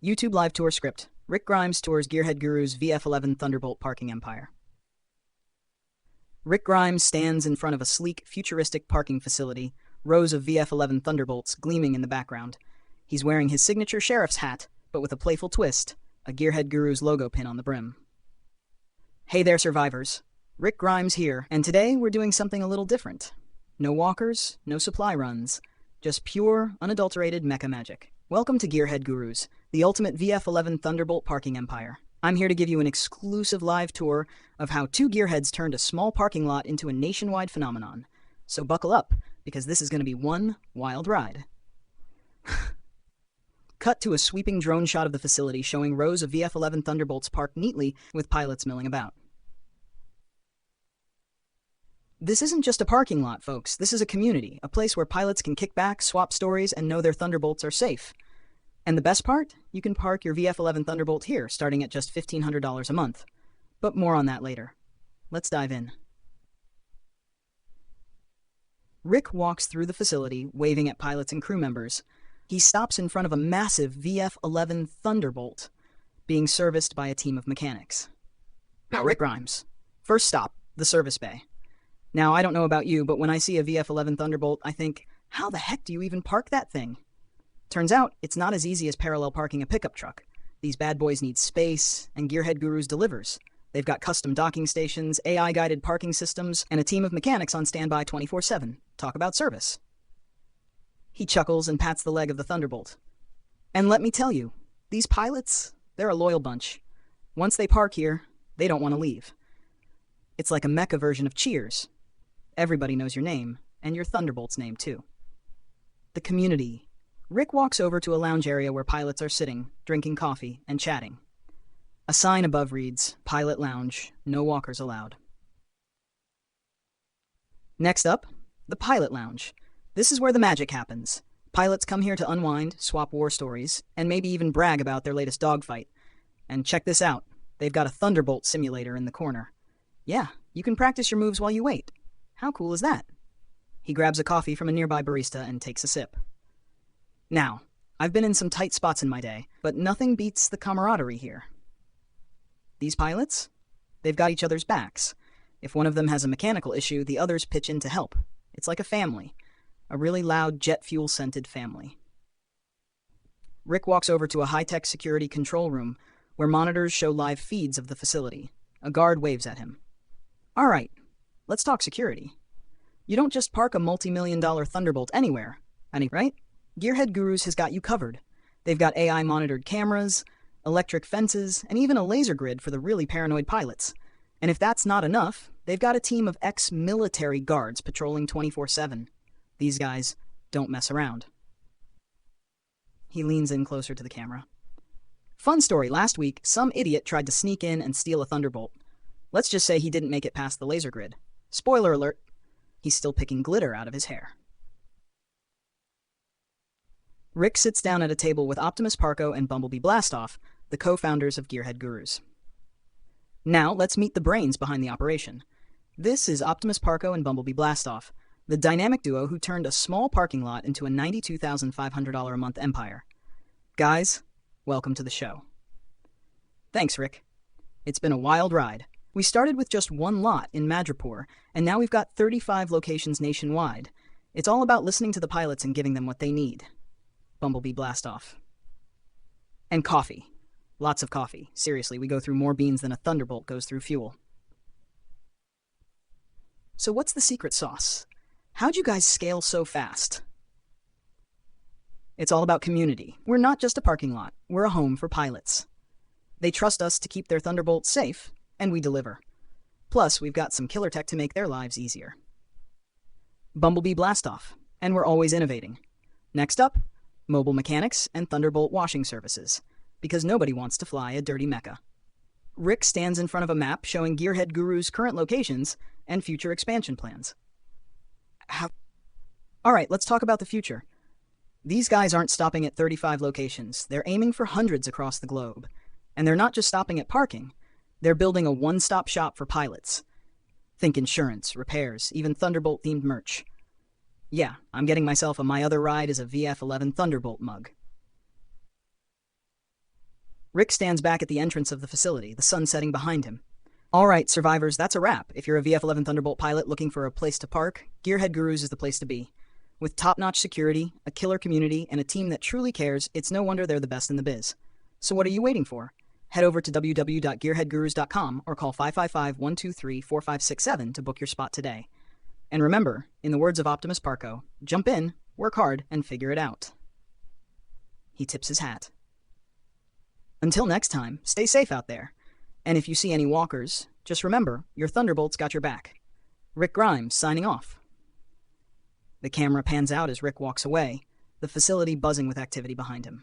YouTube live tour script. Rick Grimes tours Gearhead Guru's VF11 Thunderbolt parking empire. Rick Grimes stands in front of a sleek, futuristic parking facility, rows of VF11 Thunderbolts gleaming in the background. He's wearing his signature sheriff's hat, but with a playful twist, a Gearhead Guru's logo pin on the brim. Hey there, survivors. Rick Grimes here, and today we're doing something a little different. No walkers, no supply runs, just pure, unadulterated mecha magic. Welcome to Gearhead Gurus, the ultimate VF11 Thunderbolt parking empire. I'm here to give you an exclusive live tour of how two gearheads turned a small parking lot into a nationwide phenomenon. So buckle up, because this is going to be one wild ride. Cut to a sweeping drone shot of the facility showing rows of VF11 Thunderbolts parked neatly with pilots milling about. This isn't just a parking lot, folks. This is a community, a place where pilots can kick back, swap stories, and know their Thunderbolts are safe. And the best part? You can park your VF11 Thunderbolt here, starting at just $1,500 a month. But more on that later. Let's dive in. Rick walks through the facility, waving at pilots and crew members. He stops in front of a massive VF11 Thunderbolt, being serviced by a team of mechanics. Now, Rick Grimes. First stop, the service bay. Now, I don't know about you, but when I see a VF11 Thunderbolt, I think, how the heck do you even park that thing? Turns out, it's not as easy as parallel parking a pickup truck. These bad boys need space, and Gearhead Gurus delivers. They've got custom docking stations, AI-guided parking systems, and a team of mechanics on standby 24/7. Talk about service. He chuckles and pats the leg of the Thunderbolt. And let me tell you, these pilots, they're a loyal bunch. Once they park here, they don't want to leave. It's like a mecha version of Cheers. Everybody knows your name, and your Thunderbolt's name too. The community. Rick walks over to a lounge area where pilots are sitting, drinking coffee, and chatting. A sign above reads, Pilot Lounge, no walkers allowed. Next up, the Pilot Lounge. This is where the magic happens. Pilots come here to unwind, swap war stories, and maybe even brag about their latest dogfight. And check this out, they've got a Thunderbolt simulator in the corner. Yeah, you can practice your moves while you wait. How cool is that? He grabs a coffee from a nearby barista and takes a sip. Now, I've been in some tight spots in my day, but nothing beats the camaraderie here. These pilots? They've got each other's backs. If one of them has a mechanical issue, the others pitch in to help. It's like a family. A really loud jet fuel-scented family. Rick walks over to a high-tech security control room where monitors show live feeds of the facility. A guard waves at him. All right, let's talk security. You don't just park a multi-million-dollar Thunderbolt anywhere, right? Gearhead Gurus has got you covered. They've got AI-monitored cameras, electric fences, and even a laser grid for the really paranoid pilots. And if that's not enough, they've got a team of ex-military guards patrolling 24/7. These guys don't mess around. He leans in closer to the camera. Fun story, last week, some idiot tried to sneak in and steal a Thunderbolt. Let's just say he didn't make it past the laser grid. Spoiler alert, he's still picking glitter out of his hair. Rick sits down at a table with Optimus Parko and Bumblebee Blastoff, the co-founders of Gearhead Gurus. Now, let's meet the brains behind the operation. This is Optimus Parko and Bumblebee Blastoff, the dynamic duo who turned a small parking lot into a $92,500 a month empire. Guys, welcome to the show. Thanks, Rick. It's been a wild ride. We started with just one lot in Madripoor, and now we've got 35 locations nationwide. It's all about listening to the pilots and giving them what they need. Bumblebee Blastoff. And coffee. Lots of coffee. Seriously, we go through more beans than a Thunderbolt goes through fuel. So what's the secret sauce? How'd you guys scale so fast? It's all about community. We're not just a parking lot. We're a home for pilots. They trust us to keep their Thunderbolts safe, and we deliver. Plus, we've got some killer tech to make their lives easier. Bumblebee Blastoff, and we're always innovating. Next up, mobile mechanics and Thunderbolt washing services, because nobody wants to fly a dirty mecha. Rick stands in front of a map showing Gearhead Guru's current locations and future expansion plans. Alright, let's talk about the future. These guys aren't stopping at 35 locations. They're aiming for hundreds across the globe. And they're not just stopping at parking. They're building a one-stop shop for pilots. Think insurance, repairs, even Thunderbolt-themed merch. Yeah, I'm getting myself a My Other Ride is a VF11 Thunderbolt mug. Rick stands back at the entrance of the facility, the sun setting behind him. All right, survivors, that's a wrap. If you're a VF-11 Thunderbolt pilot looking for a place to park, Gearhead Gurus is the place to be. With top-notch security, a killer community, and a team that truly cares, it's no wonder they're the best in the biz. So what are you waiting for? Head over to www.gearheadgurus.com or call 555-123-4567 to book your spot today. And remember, in the words of Optimus Parco, jump in, work hard, and figure it out. He tips his hat. Until next time, stay safe out there. And if you see any walkers, just remember, your Thunderbolt's got your back. Rick Grimes, signing off. The camera pans out as Rick walks away, the facility buzzing with activity behind him.